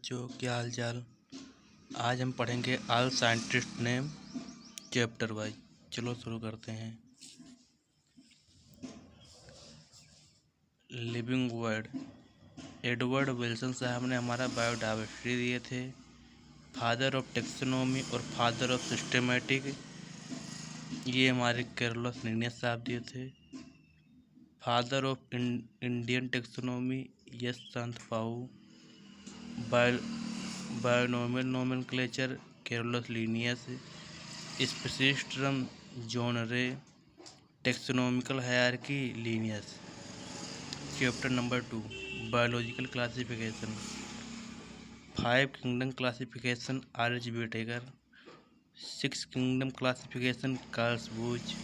बच्चों, क्या हाल चाल। आज हम पढ़ेंगे all scientist name chapter wise. चलो शुरू करते हैं। Living word. एडवर्ड विल्सन साहब ने हमारा बायोडाइवर्सिटी दिए थे। फादर ऑफ टेक्सोनॉमी और फादर ऑफ सिस्टमेटिक ये हमारे कैरोलस लिनियस साहब दिए थे। Father of Indian taxonomy is Santapau. Binomial nomenclature Carolus Linnaeus. Species term John Ray. Taxonomical hierarchy Linnaeus. Chapter number 2 biological classification. 5 kingdom classification R H. Whittaker. 6 kingdom classification Carl Woese.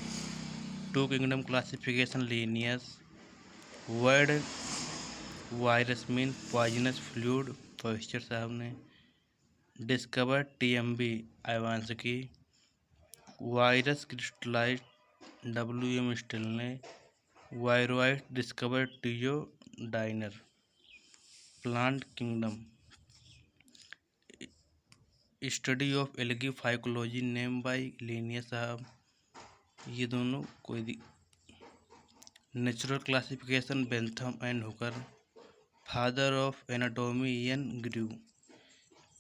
2 kingdom classification Linnaeus. Word virus mean poisonous fluid Pasteur साहब ने। Discover T M V. Ivanowsky. Virus crystallized W.M. Still ने। Viroid discover T O Diener. Plant kingdom. Study of algae phycology name by Linnaeus साहब। ये दोनों कोई natural classification Bentham and Hooker. Father of anatomy N Grew.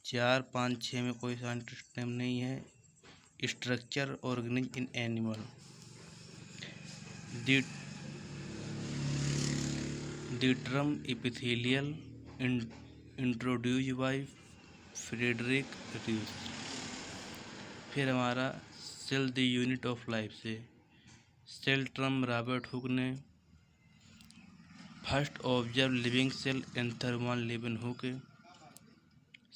4, 5, 6 में कोई scientist name नहीं है। Structure organism in animal. The term epithelial introduced by Frederik Ruysch. फिर हमारा cell the unit of life से सेल टर्म रॉबर्ट हुक ने। First observe living cell Anton van Leeuwenhoek.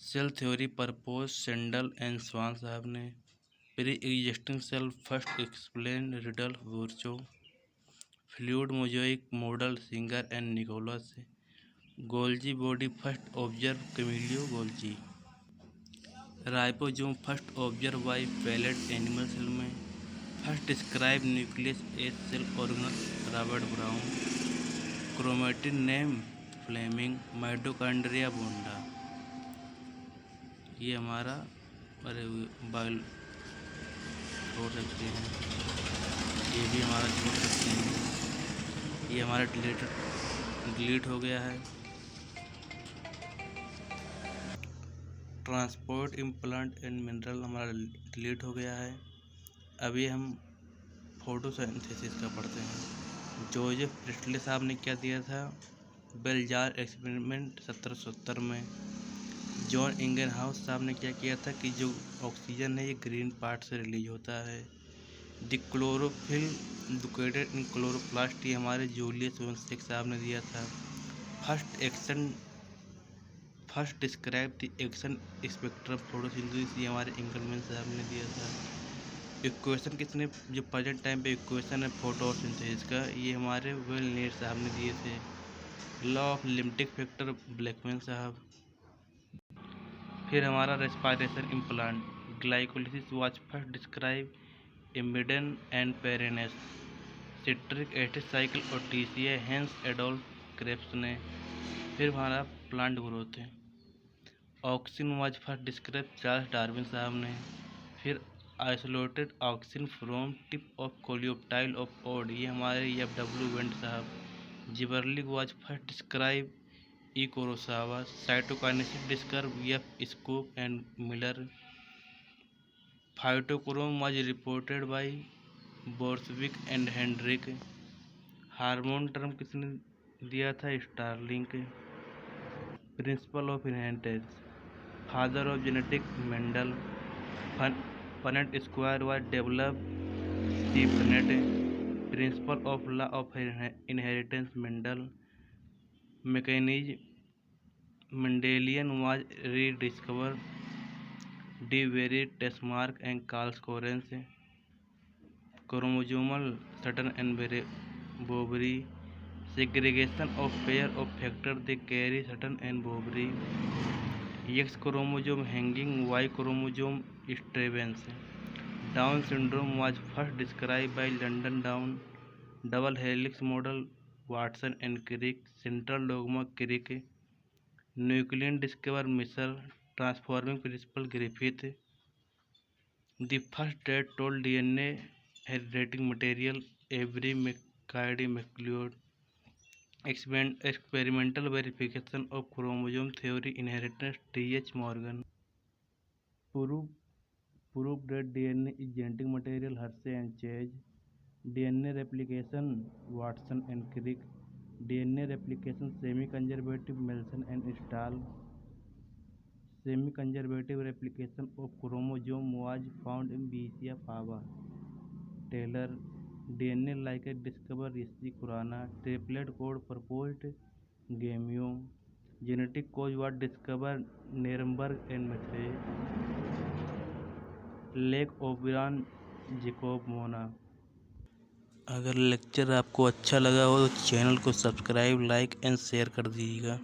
Cell theory purpose सेंडल and Schwann साहब ने। Pre existing cell first explain Rudolf Virchow. Fluid mosaic model Singer and Nicolson. Golgi body first observe Camillo Golgi. Ribosome first observe by Palade animal cell में। First describe nucleus as cell organelle Robert Brown. Chromatin name Flemming. Mitochondria Benda. ये हमारा bio छोड़ सकते हैं, ये भी हमारा छोड़ सकते हैं। ये हमारा डिलीट हो गया है। ट्रांसपोर्ट इम्प्लांट एंड मिनरल हमारा डिलीट हो गया है। अभी हम फोटोसिंथेसिस का पढ़ते हैं। जोसेफ प्रिस्टले साहब ने क्या दिया था? बेल जार एक्सपेरिमेंट 1770 में। जॉन इंगनहाउस साहब ने क्या किया था कि जो ऑक्सीजन है ये ग्रीन पार्ट से रिलीज होता है। The chlorophyll located in chloroplast ये हमारे जूलियस वोंसेक साहब ने दिया था। First describe the action spectrum photosynthesis ये हमारे इंगलमैन साहब ने दिया था। इक्वेशन किसने जो प्रेजेंट टाइम पे इक्वेशन है फोटोसिंथेसिस का ये हमारे वेल नीड साहब ने दिए थे। Law of limiting factor Blackman साहब। फिर हमारा respiration in plant glycolysis was first describe Embden and Parnas. Citric acid cycle और टीसीए हेंस एडोल्फ क्रेब्स ने। फिर हमारा प्लांट ग्रोथ है। Auxin was first describe Charles Darwin साहब ने। फिर isolated auxin from tip of coleoptile of oat ये हमारे F.W. वेंट साहब। Gibberellic was first describe E Kurosawa. Cytokinesis describe F. Skoog and Miller. Phytochrome was reported by Borthwick and Hendrick. Hormone term किसने दिया था? Starling. Principle of inheritance father of genetic Mendel. Punnett square was developed C Punnett. Principle of law of inheritance Mendel. Mechanism Mendelian was rediscovered de Vries Tschermak and Karl Correns. Chromosomal Sutton and Boveri. Segregation of pair of factor they carry Sutton and Boveri. X chromosome Henking Y chromosome Stevens. Down syndrome was first describe by Langdon Down. Double helix model Watson and Crick. Central dogma Crick. Nuclein discovered Mr. Transforming Principle Griffith. The first date told DNA hereditary material. Avery McCarty-McLeod. Experimental verification of chromosome theory inheritance. T.H. Morgan. Proof that DNA is genetic material. Hershey and Chase. DNA replication. Watson and Crick. DNA replication semi-conservative. Melson and Stahl. Semi-conservative replication of chromosome was found in Vicia fava. Taylor. DNA like discovered Rishi Khurana. Triplet code proposed Gamio. Genetic cause was discovered Nirenberg and Mathey. Lac operon Jacob Monod. अगर lecture आपको अच्छा लगा हो तो channel को subscribe, like and share कर दीजिएगा।